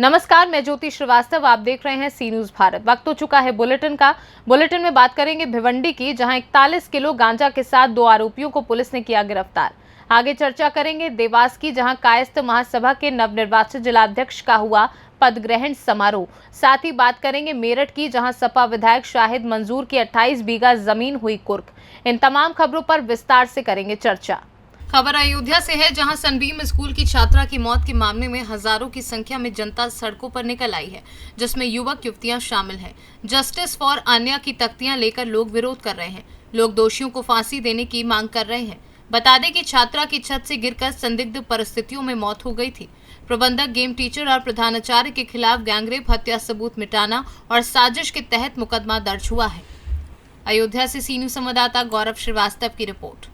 नमस्कार, मैं ज्योति श्रीवास्तव। आप देख रहे हैं सी न्यूज भारत। वक्त हो चुका है बुलेटिन का। बुलेटिन में बात करेंगे भिवंडी की, जहां 41 किलो गांजा के साथ 2 आरोपियों को पुलिस ने किया गिरफ्तार। आगे चर्चा करेंगे देवास की, जहां कायस्थ महासभा के नवनिर्वाचित जिलाध्यक्ष का हुआ पद ग्रहण समारोह। साथ ही बात करेंगे मेरठ की, जहां सपा विधायक शाहिद मंजूर की 28 बीघा जमीन हुई कुर्क। इन तमाम खबरों पर विस्तार से करेंगे चर्चा। खबर अयोध्या से है, जहां सनबीम स्कूल की छात्रा की मौत के मामले में हजारों की संख्या में जनता सड़कों पर निकल आई है, जिसमें युवक युवतियां शामिल हैं। जस्टिस फॉर आन्या की तख्तियां लेकर लोग विरोध कर रहे हैं। लोग दोषियों को फांसी देने की मांग कर रहे हैं। बता दें कि छात्रा की छत से गिरकर संदिग्ध परिस्थितियों में मौत हो गई थी। प्रबंधक, गेम टीचर और प्रधानाचार्य के खिलाफ गैंगरेप, हत्या सबूत मिटाना और साजिश के तहत मुकदमा दर्ज हुआ है। अयोध्या से सी न्यूज संवाददाता गौरव श्रीवास्तव की रिपोर्ट।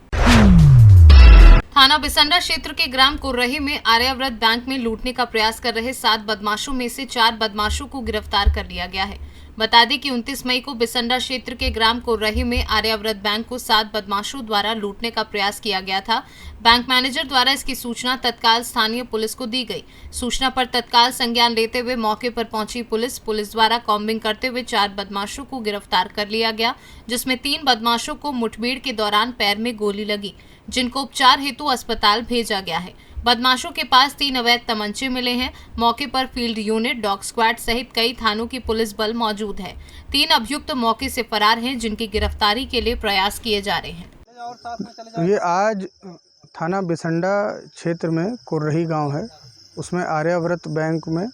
थाना बिसंडा क्षेत्र के ग्राम कुर्रही में आर्याव्रत बैंक में लूटने का प्रयास कर रहे 7 बदमाशों में से 4 बदमाशों को गिरफ्तार कर लिया गया है। बता दें कि 29 मई को बिसंडा क्षेत्र के ग्राम कुर्रही में आर्याव्रत बैंक को 7 बदमाशों द्वारा लूटने का प्रयास किया गया था। बैंक मैनेजर द्वारा इसकी सूचना तत्काल स्थानीय पुलिस को दी गई। सूचना पर तत्काल संज्ञान लेते हुए मौके पर पहुंची पुलिस द्वारा कॉम्बिंग करते हुए 4 बदमाशों को गिरफ्तार कर लिया गया, जिसमें 3 बदमाशों को मुठभेड़ के दौरान पैर में गोली लगी, जिनको उपचार हेतु अस्पताल भेजा गया है। बदमाशों के पास 3 अवैध तमंचे मिले हैं। मौके पर फील्ड यूनिट, डॉग स्क्वाड सहित कई थानों की पुलिस बल मौजूद है। 3 अभियुक्त मौके से फरार हैं, जिनकी गिरफ्तारी के लिए प्रयास किए जा रहे हैं। ये आज थाना बिसंडा क्षेत्र में कुर्रही गांव है, उसमें आर्याव्रत बैंक में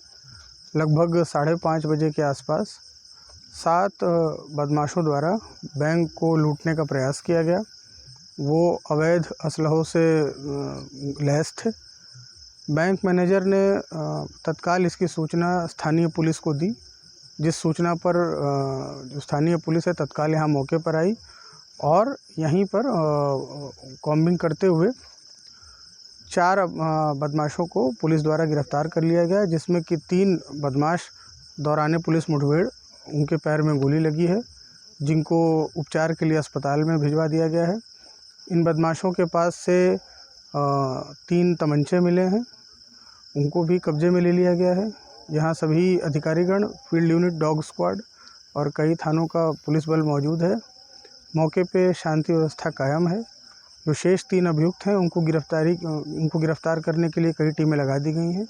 लगभग 5:30 बजे के आसपास 7 बदमाशों द्वारा बैंक को लूटने का प्रयास किया गया। वो अवैध असलहों से लैस थे। बैंक मैनेजर ने तत्काल इसकी सूचना स्थानीय पुलिस को दी, जिस सूचना पर जो स्थानीय पुलिस है तत्काल यहाँ मौके पर आई और यहीं पर कॉम्बिंग करते हुए 4 बदमाशों को पुलिस द्वारा गिरफ्तार कर लिया गया, जिसमें कि 3 बदमाश दौरान पुलिस मुठभेड़ उनके पैर में गोली लगी है, जिनको उपचार के लिए अस्पताल में भिजवा दिया गया है। इन बदमाशों के पास से 3 तमंचे मिले हैं, उनको भी कब्जे में ले लिया गया है। यहाँ सभी अधिकारीगण, फील्ड यूनिट, डॉग स्क्वाड और कई थानों का पुलिस बल मौजूद है। मौके पे शांति व्यवस्था कायम है। जो शेष 3 अभियुक्त हैं उनको गिरफ्तार करने के लिए कई टीमें लगा दी गई हैं।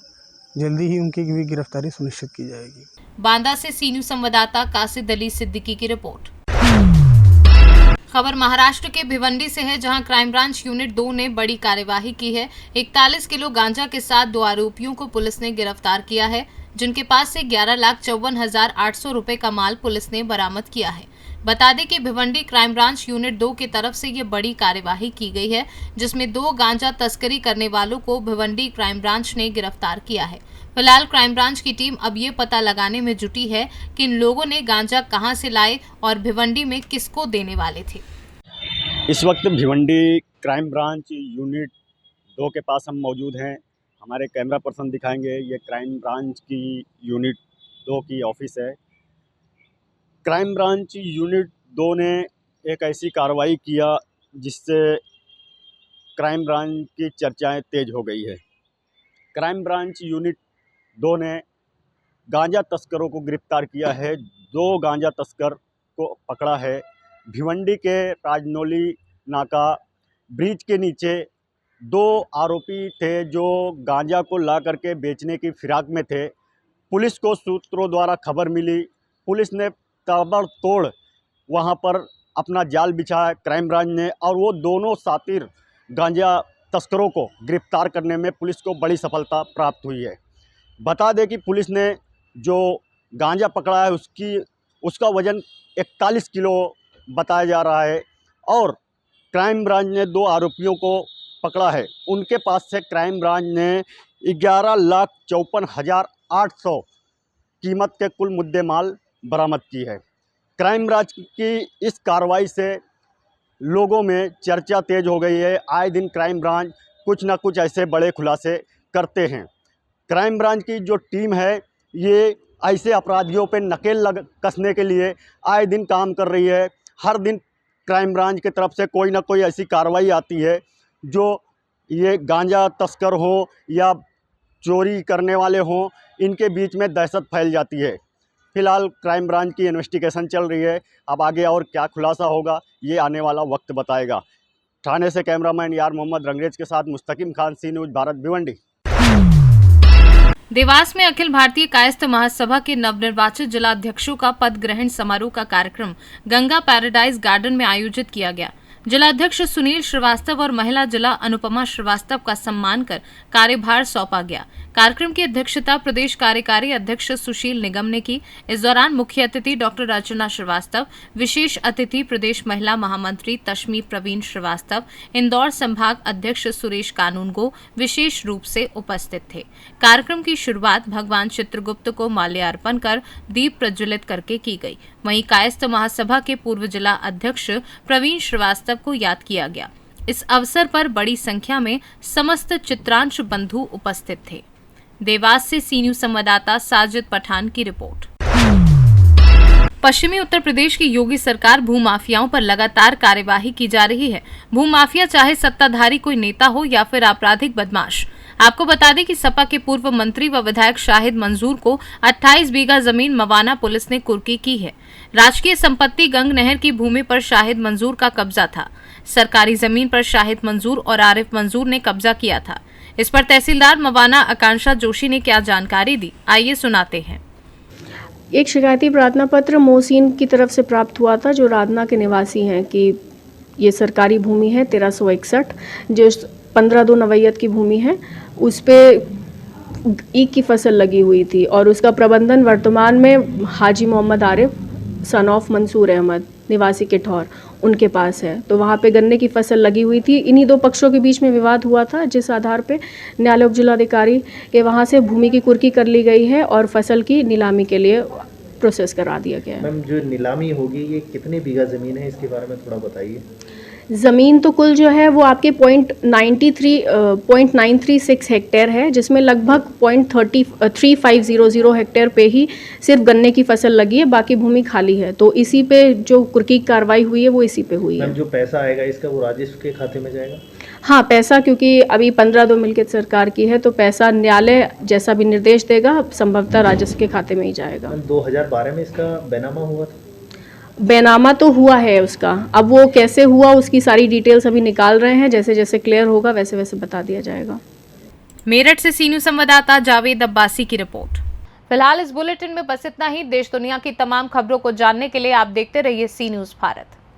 जल्दी ही उनकी भी गिरफ्तारी सुनिश्चित की जाएगी। बांदा से सी न्यूज संवाददाता कासिद अली सिद्दीकी की रिपोर्ट। खबर महाराष्ट्र के भिवंडी से है, जहां क्राइम ब्रांच यूनिट 2 ने बड़ी कार्यवाही की है। 41 किलो गांजा के साथ 2 आरोपियों को पुलिस ने गिरफ्तार किया है, जिनके पास से 11,54,800 रुपए का माल पुलिस ने बरामद किया है। बता दें कि भिवंडी क्राइम ब्रांच यूनिट 2 की तरफ से ये बड़ी कार्यवाही की गई है, जिसमें 2 गांजा तस्करी करने वालों को भिवंडी क्राइम ब्रांच ने गिरफ्तार किया है। फिलहाल क्राइम ब्रांच की टीम अब ये पता लगाने में जुटी है कि इन लोगों ने गांजा कहां से लाए और भिवंडी में किसको देने वाले थे। इस वक्त भिवंडी क्राइम ब्रांच यूनिट 2 के पास हम मौजूद हैं। हमारे कैमरा पर्सन दिखाएंगे, ये क्राइम ब्रांच की यूनिट 2 की ऑफिस है। क्राइम ब्रांच यूनिट 2 ने एक ऐसी कार्रवाई किया जिससे क्राइम ब्रांच की चर्चाएं तेज हो गई है। क्राइम ब्रांच यूनिट 2 ने गांजा तस्करों को गिरफ्तार किया है। 2 गांजा तस्कर को पकड़ा है। भिवंडी के राजनौली नाका ब्रिज के नीचे 2 आरोपी थे जो गांजा को ला करके बेचने की फिराक में थे। पुलिस को सूत्रों द्वारा खबर मिली। पुलिस ने ताबड़तोड़ वहां पर अपना जाल बिछाया क्राइम ब्रांच ने, और वो दोनों सातिर गांजा तस्करों को गिरफ्तार करने में पुलिस को बड़ी सफलता प्राप्त हुई है। बता दें कि पुलिस ने जो गांजा पकड़ा है उसका वज़न 41 किलो बताया जा रहा है, और क्राइम ब्रांच ने 2 आरोपियों को पकड़ा है। उनके पास से क्राइम ब्रांच ने 11,54,800 कीमत के कुल मुद्दे माल बरामद की है। क्राइम ब्रांच की इस कार्रवाई से लोगों में चर्चा तेज हो गई है। आए दिन क्राइम ब्रांच कुछ ना कुछ ऐसे बड़े खुलासे करते हैं। क्राइम ब्रांच की जो टीम है ये ऐसे अपराधियों पे नकेल कसने के लिए आए दिन काम कर रही है। हर दिन क्राइम ब्रांच की तरफ से कोई ना कोई ऐसी कार्रवाई आती है जो ये गांजा तस्कर हो या चोरी करने वाले हों इनके बीच में दहशत फैल जाती है। फिलहाल क्राइम ब्रांच की इन्वेस्टिगेशन चल रही है। अब आगे और क्या खुलासा होगा ये आने वाला वक्त बताएगा। ठाणे से कैमरामैन यार मोहम्मद रंगरेज के साथ मुस्तकिम खान, सी न्यूज़ भारत, भिवंडी। देवास में अखिल भारतीय कायस्थ महासभा के नवनिर्वाचित जिलाध्यक्षों का पद ग्रहण समारोह का कार्यक्रम गंगा पैराडाइज गार्डन में आयोजित किया गया। जिलाध्यक्ष सुनील श्रीवास्तव और महिला जिला अनुपमा श्रीवास्तव का सम्मान कर कार्यभार सौंपा गया। कार्यक्रम की अध्यक्षता प्रदेश कार्यकारी अध्यक्ष सुशील निगम ने की। इस दौरान मुख्य अतिथि डॉक्टर अर्चना श्रीवास्तव, विशेष अतिथि प्रदेश महिला महामंत्री तश्मी प्रवीण श्रीवास्तव, इंदौर संभाग अध्यक्ष सुरेश कानूनगो विशेष रूप से उपस्थित थे। कार्यक्रम की शुरुआत भगवान चित्रगुप्त को माल्यार्पण कर दीप प्रज्वलित करके की गई। वहीं कायस्थ महासभा के पूर्व जिला अध्यक्ष प्रवीण श्रीवास्तव को याद किया गया। इस अवसर पर बड़ी संख्या में समस्त चित्रांश बंधु उपस्थित थे। देवास से सी न्यूज़ संवाददाता साजिद पठान की रिपोर्ट। पश्चिमी उत्तर प्रदेश की योगी सरकार भूमाफियाओं पर लगातार कार्यवाही की जा रही है। भूमाफिया चाहे सत्ताधारी कोई नेता हो या फिर आपराधिक बदमाश। आपको बता दें कि सपा के पूर्व मंत्री व विधायक शाहिद मंजूर को 28 बीघा जमीन मवाना पुलिस ने कुर्की की है। राजकीय संपत्ति गंग नहर की भूमि पर शाहिद मंजूर का कब्जा था। सरकारी जमीन पर शाहिद मंजूर और आरिफ मंजूर ने कब्जा किया था। इस पर तहसीलदार मवाना आकांक्षा जोशी ने क्या जानकारी दी, आइए सुनाते हैं। एक शिकायती प्रार्थना पत्र मोहसिन की तरफ से प्राप्त हुआ था, जो राधना के निवासी हैं, कि ये सरकारी भूमि है 1361, जो 15/2 नवैयत की भूमि है, उस पे ईख की फसल लगी हुई थी और उसका प्रबंधन वर्तमान में हाजी मोहम्मद आरिफ सन ऑफ मंसूर अहमद निवासी किठौर उनके पास है। तो वहाँ पे गन्ने की फसल लगी हुई थी। इन्हीं दो पक्षों के बीच में विवाद हुआ था, जिस आधार पे न्यायालय उप जिलाधिकारी के वहाँ से भूमि की कुर्की कर ली गई है और फसल की नीलामी के लिए प्रोसेस करा दिया गया है। मैम, जो नीलामी होगी ये कितने बीघा ज़मीन है, इसके बारे में थोड़ा बताइए। ज़मीन तो कुल जो है वो आपके 0.936 हेक्टेयर है, जिसमें लगभग 0.3500 हेक्टेयर पे ही सिर्फ गन्ने की फसल लगी है, बाकी भूमि खाली है। तो इसी पे जो कुर्की की कार्रवाई हुई है वो इसी पे हुई है। मैम, जो पैसा आएगा इसका वो राजस्व के खाते में जाएगा? हाँ, पैसा क्योंकि अभी 15/2 मिलकियत सरकार की है, तो पैसा न्यायालय जैसा भी निर्देश देगा संभवतः राजस्व के खाते में ही जाएगा। मैम, 2012 में इसका बैनामा हुआ था? बैनामा तो हुआ है उसका, अब वो कैसे हुआ उसकी सारी डिटेल्स अभी निकाल रहे हैं। जैसे जैसे क्लियर होगा वैसे वैसे बता दिया जाएगा। मेरठ से सी न्यूज़ संवाददाता जावेद अब्बासी की रिपोर्ट। फिलहाल इस बुलेटिन में बस इतना ही। देश दुनिया की तमाम खबरों को जानने के लिए आप देखते रहिए सी न्यूज़ भारत।